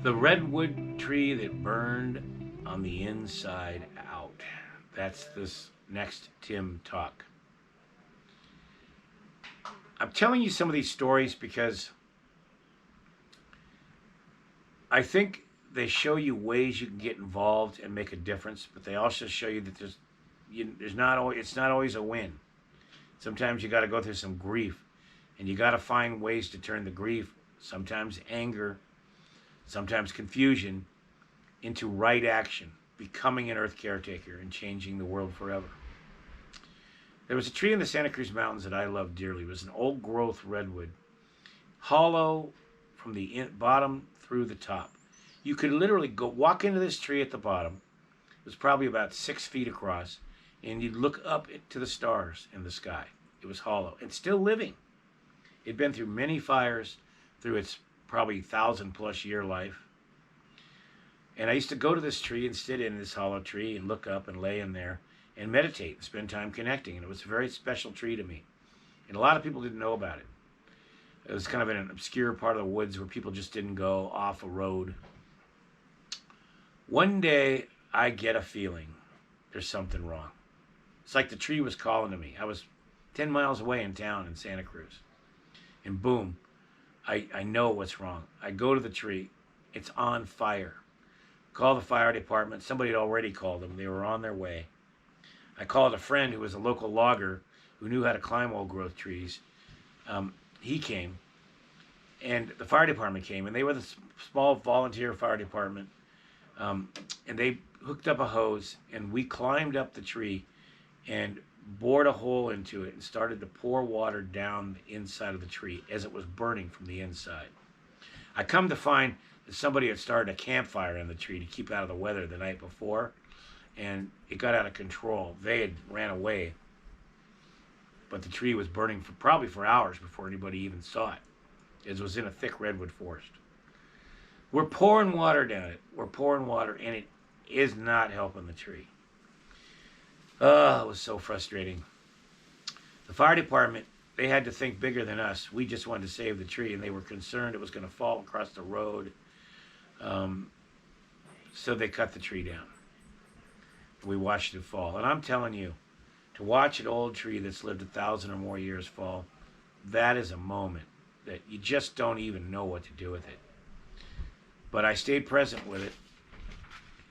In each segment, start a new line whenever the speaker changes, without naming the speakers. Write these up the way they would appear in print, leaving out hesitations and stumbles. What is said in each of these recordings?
The redwood tree that burned on the inside out. That's this next Tim talk. I'm telling you some of these stories because I think they show you ways you can get involved and make a difference, but they also show you that there's not always, it's not always a win. Sometimes you got to go through some grief, and you got to find ways to turn the grief, sometimes anger, sometimes confusion, into right action, becoming an earth caretaker and changing the world forever. There was a tree in the Santa Cruz Mountains that I loved dearly. It was an old growth redwood, hollow from the bottom through the top. You could literally go walk into this tree at the bottom. It was probably about 6 feet across, and you'd look up to the stars in the sky. It was hollow and still living. It'd been through many fires through its probably 1,000+ year life. And I used to go to this tree and sit in this hollow tree and look up and lay in there and meditate and spend time connecting. And it was a very special tree to me. And a lot of people didn't know about it. It was kind of in an obscure part of the woods where people just didn't go off a road. One day, I get a feeling there's something wrong. It's like the tree was calling to me. I was 10 miles away in town in Santa Cruz. And boom, I know what's wrong. I go to the tree. It's on fire. Call the fire department. Somebody had already called them. They were on their way. I called a friend who was a local logger who knew how to climb old growth trees. He came, and the fire department came, and they were the small volunteer fire department. And they hooked up a hose, and we climbed up the tree and bored a hole into it and started to pour water down the inside of the tree as it was burning from the inside. I come to find that somebody had started a campfire in the tree to keep out of the weather the night before, and it got out of control. They had ran away, but the tree was burning for probably for hours before anybody even saw it. It was in a thick redwood forest. We're pouring water down it. We're pouring water, and it is not helping the tree. Oh, it was so frustrating. The fire department, they had to think bigger than us. We just wanted to save the tree, and they were concerned it was going to fall across the road. So they cut the tree down. We watched it fall. And I'm telling you, to watch an old tree that's lived 1,000 or more years fall, that is a moment that you just don't even know what to do with it. But I stayed present with it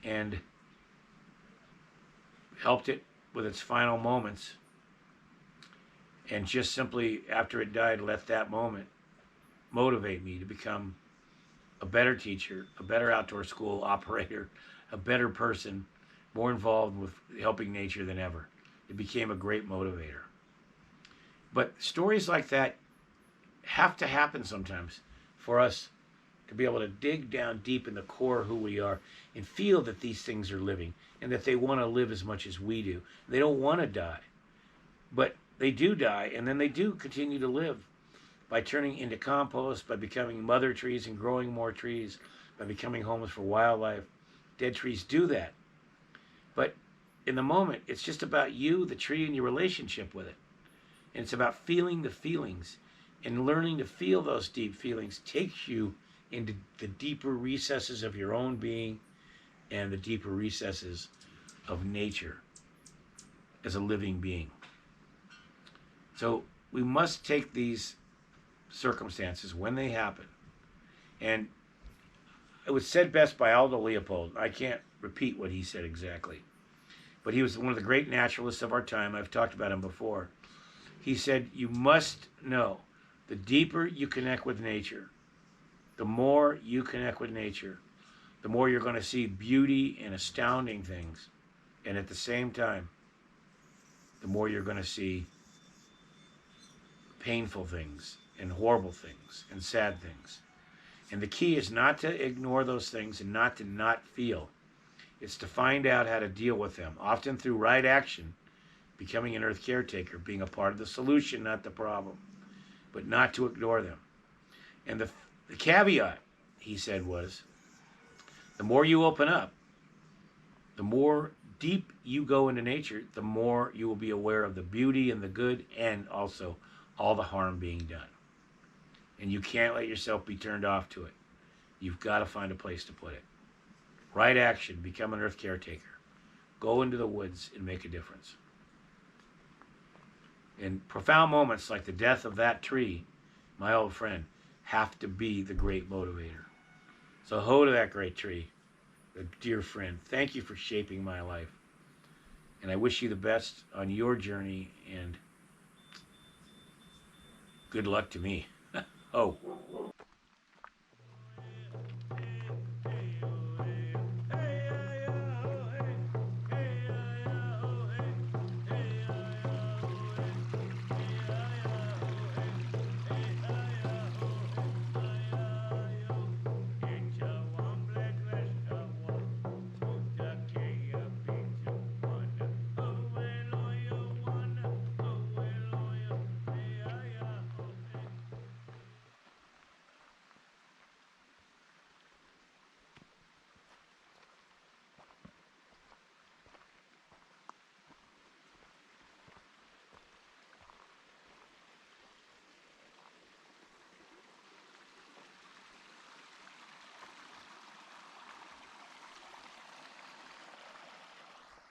and helped it with its final moments, and just simply after it died let that moment motivate me to become a better teacher, a better outdoor school operator, a better person, more involved with helping nature than ever. It became a great motivator. But stories like that have to happen sometimes for us to be able to dig down deep in the core of who we are and feel that these things are living and that they want to live as much as we do. They don't want to die, but they do die, and then they do continue to live by turning into compost, by becoming mother trees and growing more trees, by becoming homes for wildlife. Dead trees do that. But in the moment, it's just about you, the tree, and your relationship with it. And it's about feeling the feelings, and learning to feel those deep feelings takes you into the deeper recesses of your own being and the deeper recesses of nature as a living being. So we must take these circumstances when they happen. And it was said best by Aldo Leopold. I can't repeat what he said exactly, but he was one of the great naturalists of our time. I've talked about him before. He said, you must know, the deeper you connect with nature, the more you connect with nature, the more you're going to see beauty and astounding things. And at the same time, the more you're going to see painful things and horrible things and sad things. And the key is not to ignore those things and not to not feel. It's to find out how to deal with them, often through right action, becoming an earth caretaker, being a part of the solution, not the problem, but not to ignore them. And the caveat, he said, was the more you open up, the more deep you go into nature, the more you will be aware of the beauty and the good and also all the harm being done. And you can't let yourself be turned off to it. you've got to find a place to put it. Right action, become an earth caretaker. Go into the woods and make a difference. And profound moments like the death of that tree, my old friend, have to be the great motivator. So ho to that great tree, a dear friend. Thank you for shaping my life. And I wish you the best on your journey, and good luck to me. Oh.